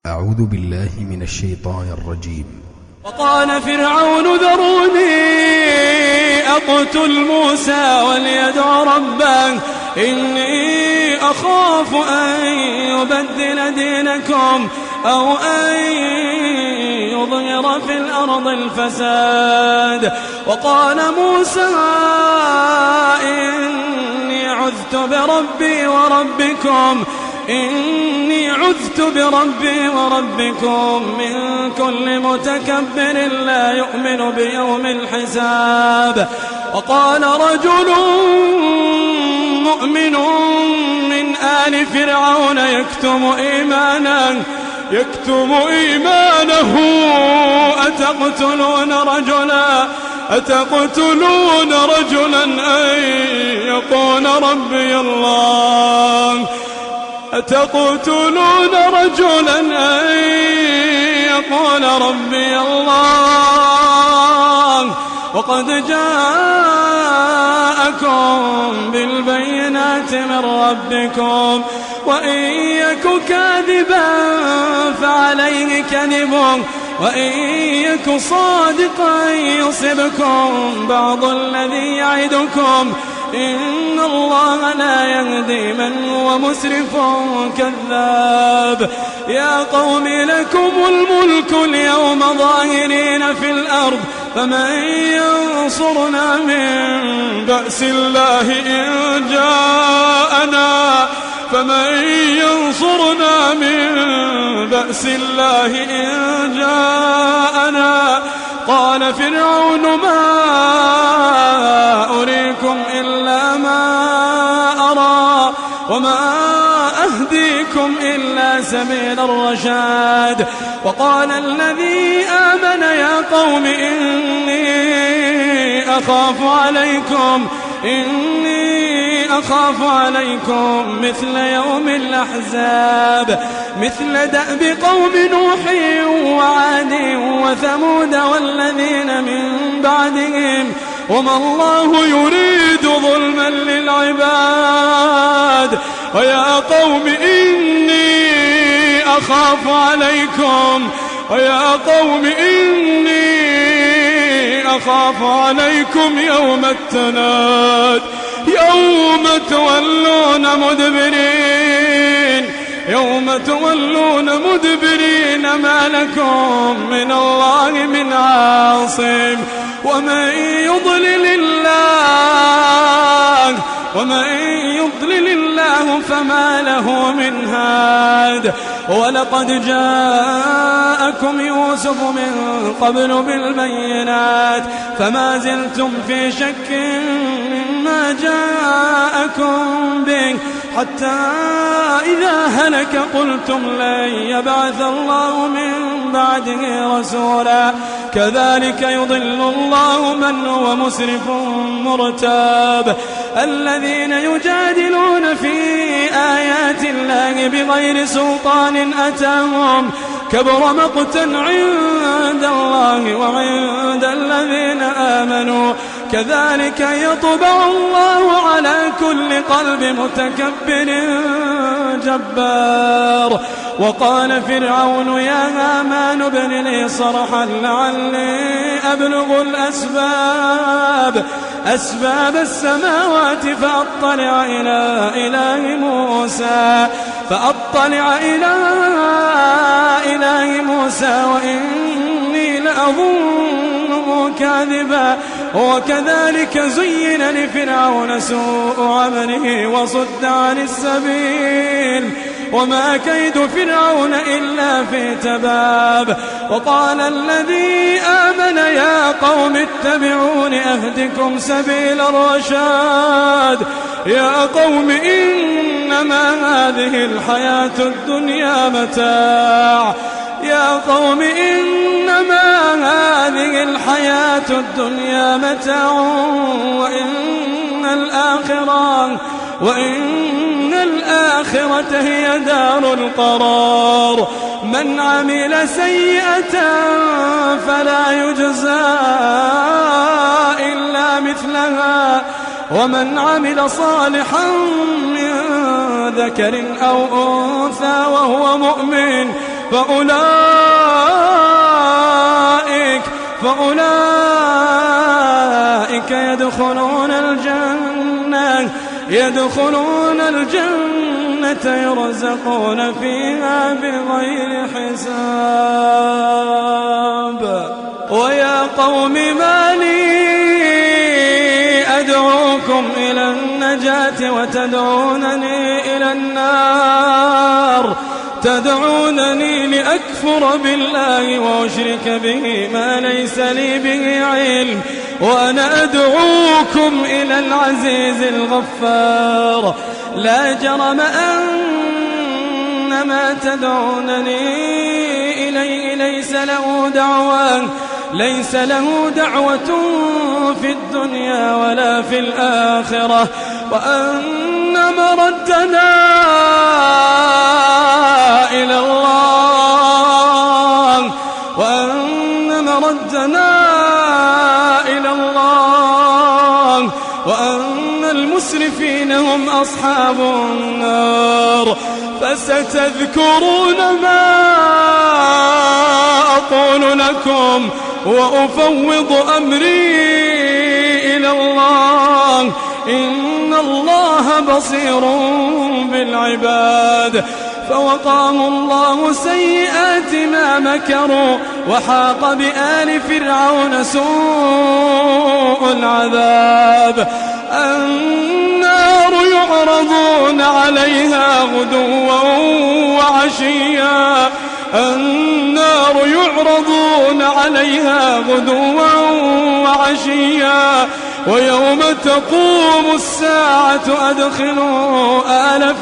أعوذ بالله من الشيطان الرجيم. وقال فرعون ذروني أقتل موسى وليدع ربه إني أخاف أن يبدل دينكم أو أن يظهر في الأرض الفساد. وقال موسى إني عذت بربي وربكم من كل متكبر لا يؤمن بيوم الحساب. وقال رجل مؤمن من آل فرعون يكتم إيمانه أتقتلون رجلا أن يقول ربي الله وقد جاءكم بالبينات من ربكم وإن يك كاذبا فعليه كذبه وإن يك صادقا يصبكم بعض الذي يعدكم إن الله لا يهدي من هو مسرف كذاب. يا قوم لكم الملك اليوم ظاهرين في الأرض فمن ينصرنا من بأس الله إن جاءنا قال فرعون ما أريكم إلا ما أرى وما أهديكم إلا سبيل الرشاد. وقال الذي آمن يا قوم إني أخاف عليكم مثل يوم الأحزاب مثل دأب قوم نوح وعاد وثمود والذين من بعدهم وما الله يريد ظلما للعباد. ويا قوم إني أخاف عليكم يوم التناد يوم تولون مدبرين ما لكم من الله من عاصم ومن يضلل الله فما له من هاد. ولقد جاءكم يوسف من قبل بالبينات فما زلتم في شك مما جاءكم به حتى إذا هلك قلتم لن يبعث الله من بعده رسولا كذلك يضل الله من هو مسرف مرتاب. الذين يجادلون في آيات الله بغير سلطان أتاهم كبر مقتا عند الله وعند الذين آمنوا كذلك يطبع الله على كل قلب متكبر جبار. وقال فرعون يا هامان ابن لي صرحا لعلي أبلغ أسباب السماوات فأطلع إلى إله موسى وإني لأظنه كاذبا. وكذلك زين لفرعون سوء عمله وصد عن السبيل وما كيد فرعون إلا في تباب. وقال الذي آمن يا قوم اتبعون أهدكم سبيل الرشاد. يا قوم إنما هذه الحياة الدنيا متاع وإن الآخرة هي دار القرار. من عمل سيئة فلا يجزى إلا مثلها ومن عمل صالحا من ذكر أو أنثى وهو مؤمن فأولئك يدخلون الجنة يرزقون فيها بغير حساب. ويا قوم ما لي أدعوكم إلى النجاة وتدعونني إلى النار، تدعونني لأكفر بالله وأشرك به ما ليس لي به علم، وأنا أدعوكم إلى العزيز الغفار. لا جرم أن ما تدعونني إليه ليس له دعوة في الدنيا ولا في الآخرة، وأن مردنا إلى الله، وأن المسرفين هم أصحاب النار. فستذكرون ما أقول لكم وأفوض أمري إلى الله، إن الله بصير بالعباد. فوقاهم الله سيئات ما مكروا، وحاق بآل فرعون سوء العذاب. النار يعرضون عليها غدوا وعشيا، ويوم تقوم الساعة أدخلوا آل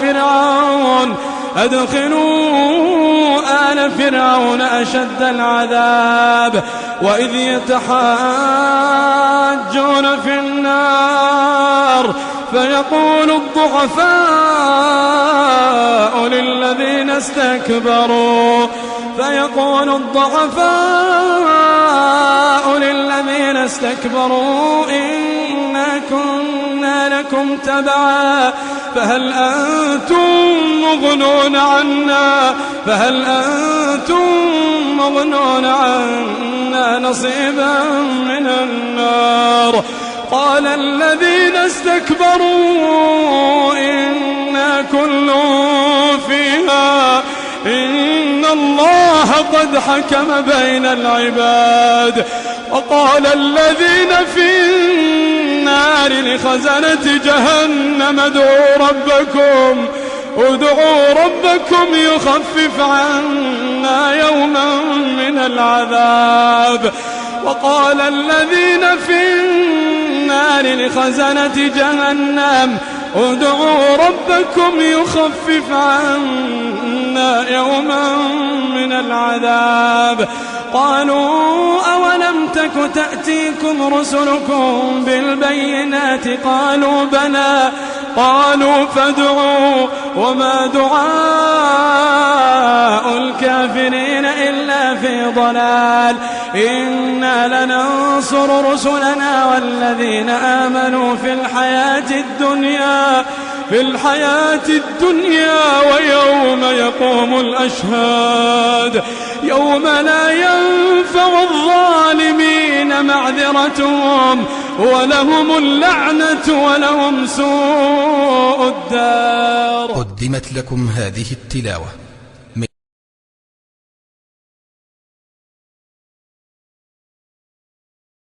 فرعون أشد العذاب. وإذ يتحاجون في النار فيقول الضعفاء للذين استكبروا إنا كنا لكم تبعا فهل أنتم مغنون عنا نصيبا من النار. قال الذين استكبروا إنا كل فيها إن الله قد حكم بين العباد. وقال الذين في النار لخزنة جهنم ادعوا ربكم يخفف عنا يوما من العذاب. وقال الذين في النار لخزنة جهنم ادعوا ربكم يخفف عنا يوما من العذاب. قالوا أولم تك تأتيكم رسلكم بالبينات قالوا بلى قالوا فادعوا وما دعاء الكافرين إلا في ضلال. إنا لننصر رسلنا والذين آمنوا في الحياة الدنيا ويوم يقوم الأشهاد، يوم لا ينفع الظالمين معذرتهم ولهم اللعنة ولهم سوء الدار. قدمت لكم هذه التلاوة